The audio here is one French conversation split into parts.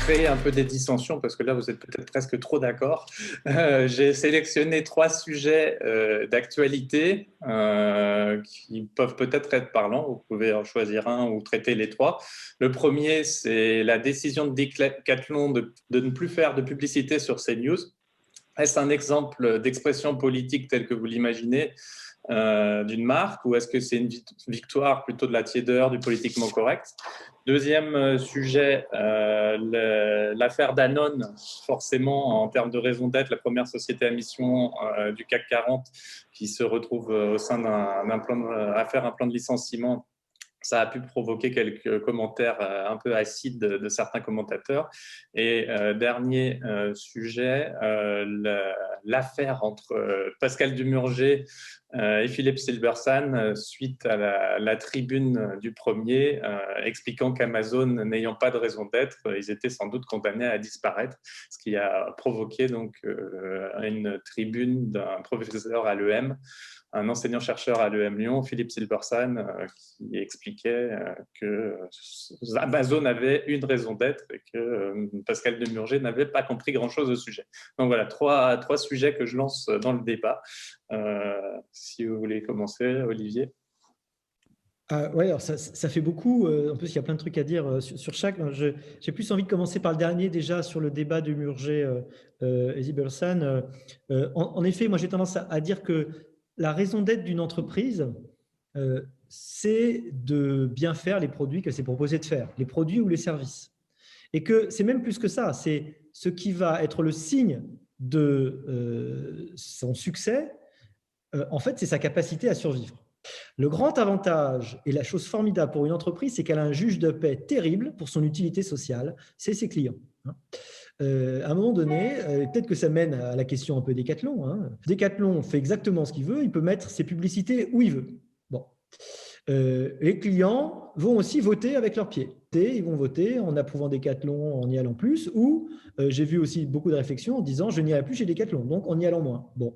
créer un peu des dissensions, parce que là, vous êtes peut-être presque trop d'accord, j'ai sélectionné 3 sujets d'actualité qui peuvent peut-être être parlants. Vous pouvez en choisir un ou traiter les 3. Le premier, c'est la décision de Decathlon de ne plus faire de publicité sur CNews. Est-ce un exemple d'expression politique telle que vous l'imaginez d'une marque, ou est-ce que c'est une victoire plutôt de la tiédeur, du politiquement correct? Deuxième sujet, l'affaire Danone, forcément en termes de raison d'être, la première société à mission du CAC 40 qui se retrouve au sein d'un plan à faire un plan de licenciement. Ça a pu provoquer quelques commentaires un peu acides de certains commentateurs. Et dernier sujet, l'affaire entre Pascal Dumurger et Philippe Silbersand suite à la tribune du premier expliquant qu'Amazon n'ayant pas de raison d'être, ils étaient sans doute condamnés à disparaître, ce qui a provoqué donc une tribune d'un professeur à l'EM, un enseignant-chercheur à l'EM Lyon, Philippe Silbersand, qui expliquait que Amazon avait une raison d'être et que Pascal Demurger n'avait pas compris grand-chose au sujet. Donc voilà, trois sujets que je lance dans le débat. Si vous voulez commencer, Olivier. Oui, alors ça fait beaucoup. En plus, il y a plein de trucs à dire sur chaque. J'ai plus envie de commencer par le dernier déjà sur le débat de Murger et Silbersand. En effet, moi j'ai tendance à dire que la raison d'être d'une entreprise, c'est de bien faire les produits qu'elle s'est proposé de faire, les produits ou les services. Et que c'est même plus que ça, c'est ce qui va être le signe de son succès, en fait, c'est sa capacité à survivre. Le grand avantage et la chose formidable pour une entreprise, c'est qu'elle a un juge de paix terrible pour son utilité sociale, c'est ses clients. À un moment donné, peut-être que ça mène à la question un peu Decathlon. Decathlon fait exactement ce qu'il veut, il peut mettre ses publicités où il veut. Bon. Les clients vont aussi voter avec leurs pieds. Ils vont voter en approuvant Decathlon, en y allant plus, ou j'ai vu aussi beaucoup de réflexions en disant je n'irai plus chez Decathlon, donc en y allant moins. Bon.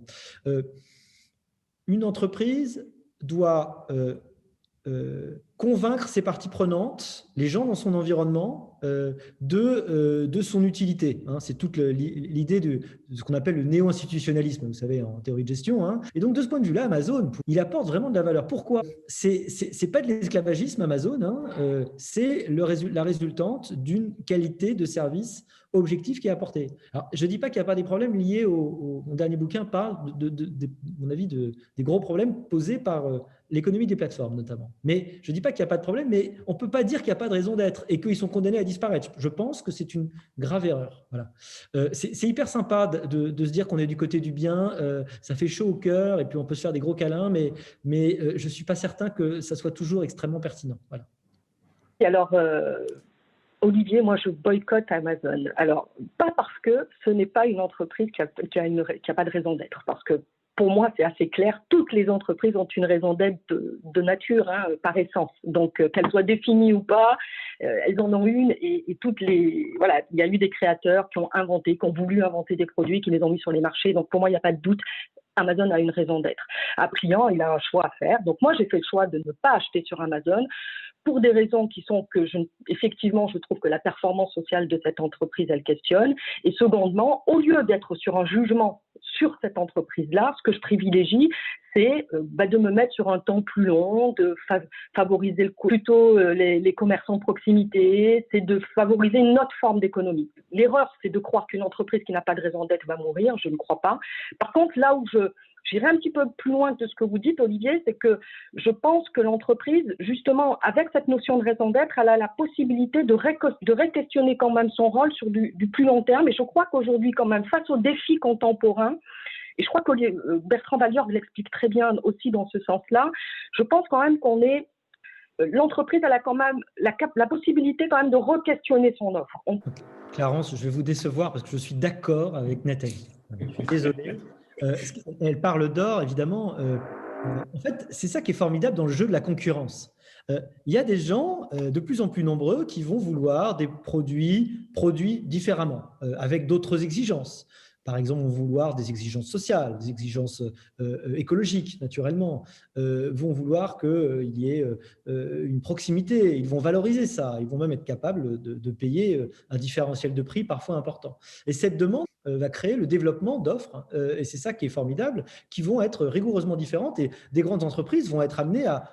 Une entreprise doit convaincre ses parties prenantes, les gens dans son environnement, de son utilité. C'est toute l'idée de ce qu'on appelle le néo-institutionnalisme, vous savez, en théorie de gestion. Et donc, de ce point de vue-là, Amazon, il apporte vraiment de la valeur. Pourquoi? C'est pas de l'esclavagisme, Amazon, c'est la résultante d'une qualité de service objectif qui est apporté. Alors, je ne dis pas qu'il n'y a pas des problèmes liés mon dernier bouquin parle, mon avis, des gros problèmes posés par l'économie des plateformes notamment. Mais je ne dis pas qu'il n'y a pas de problème, mais on ne peut pas dire qu'il n'y a pas de raison d'être et qu'ils sont condamnés à disparaître. Je pense que c'est une grave erreur. Voilà. C'est hyper sympa de se dire qu'on est du côté du bien, ça fait chaud au cœur et puis on peut se faire des gros câlins, mais je ne suis pas certain que ça soit toujours extrêmement pertinent. Voilà. Et alors, Olivier, moi je boycotte Amazon. Alors, pas parce que ce n'est pas une entreprise qui a pas de raison d'être, parce que pour moi, c'est assez clair, toutes les entreprises ont une raison d'être de nature, par essence. Donc, qu'elles soient définies ou pas, elles en ont une et toutes les... Voilà, il y a eu des créateurs qui ont voulu inventer des produits, qui les ont mis sur les marchés. Donc, pour moi, il n'y a pas de doute. Amazon a une raison d'être. Un client, il a un choix à faire. Donc, moi, j'ai fait le choix de ne pas acheter sur Amazon pour des raisons qui sont que, effectivement, je trouve que la performance sociale de cette entreprise, elle questionne. Et secondement, au lieu d'être sur un jugement sur cette entreprise-là, ce que je privilégie, c'est de me mettre sur un temps plus long, de favoriser plutôt les commerçants de proximité, c'est de favoriser une autre forme d'économie. L'erreur, c'est de croire qu'une entreprise qui n'a pas de raison d'être va mourir, je ne crois pas. Par contre, là où j'irai un petit peu plus loin que ce que vous dites, Olivier, c'est que je pense que l'entreprise, justement, avec cette notion de raison d'être, elle a la possibilité de re-questionner quand même son rôle sur du plus long terme. Et je crois qu'aujourd'hui, quand même, face aux défis contemporains, et je crois que Bertrand Valliorgue l'explique très bien aussi dans ce sens-là, je pense quand même l'entreprise, elle a quand même la possibilité quand même de re-questionner son offre. Clarence, je vais vous décevoir parce que je suis d'accord avec Nathalie. Je suis désolé. Elle parle d'or, évidemment. En fait, c'est ça qui est formidable dans le jeu de la concurrence. Il y a des gens de plus en plus nombreux qui vont vouloir des produits différemment, avec d'autres exigences. par exemple, vont vouloir des exigences sociales, des exigences écologiques, naturellement, vont vouloir qu'il y ait une proximité, ils vont valoriser ça, ils vont même être capables de payer un différentiel de prix parfois important. Et cette demande va créer le développement d'offres, et c'est ça qui est formidable, qui vont être rigoureusement différentes, et des grandes entreprises vont être amenées à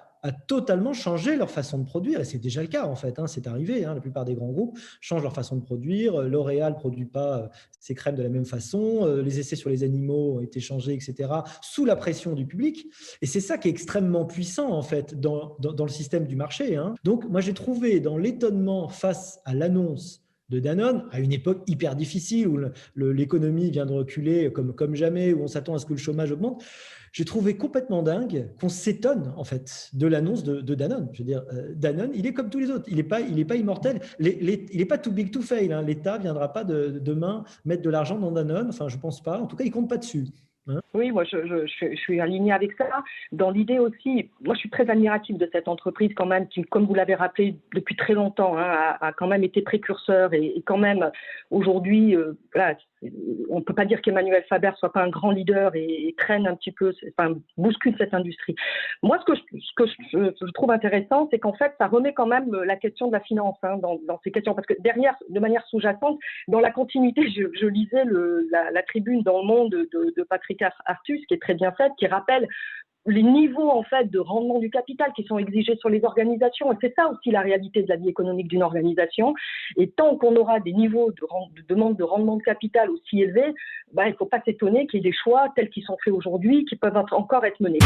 totalement changer leur façon de produire. Et c'est déjà le cas, en fait. C'est arrivé. La plupart des grands groupes changent leur façon de produire. L'Oréal ne produit pas ses crèmes de la même façon. Les essais sur les animaux ont été changés, etc., sous la pression du public. Et c'est ça qui est extrêmement puissant, en fait, dans le système du marché. Donc, moi, j'ai trouvé dans l'étonnement face à l'annonce de Danone, à une époque hyper difficile où l'économie vient de reculer comme jamais, où on s'attend à ce que le chômage augmente, j'ai trouvé complètement dingue qu'on s'étonne en fait de l'annonce de Danone. Je veux dire, Danone, il est comme tous les autres, il n'est pas immortel, il n'est pas too big to fail. L'État ne viendra pas demain mettre de l'argent dans Danone, enfin je ne pense pas, en tout cas il ne compte pas dessus. Oui, moi je suis alignée avec ça. Dans l'idée aussi, moi je suis très admirative de cette entreprise quand même, qui, comme vous l'avez rappelé depuis très longtemps, a quand même été précurseur et quand même aujourd'hui, voilà, on ne peut pas dire qu'Emmanuel Faber soit pas un grand leader et traîne un petit peu, bouscule cette industrie. Moi, ce que je trouve intéressant, c'est qu'en fait, ça remet quand même la question de la finance dans ces questions, parce que derrière, de manière sous-jacente, dans la continuité, je lisais la tribune dans Le Monde de Patrick Artus, qui est très bien faite, qui rappelle les niveaux en fait de rendement du capital qui sont exigés sur les organisations. Et c'est ça aussi la réalité de la vie économique d'une organisation. Et tant qu'on aura des niveaux de demande de rendement de capital aussi élevés, il ne faut pas s'étonner qu'il y ait des choix tels qu'ils sont faits aujourd'hui qui peuvent encore être menés.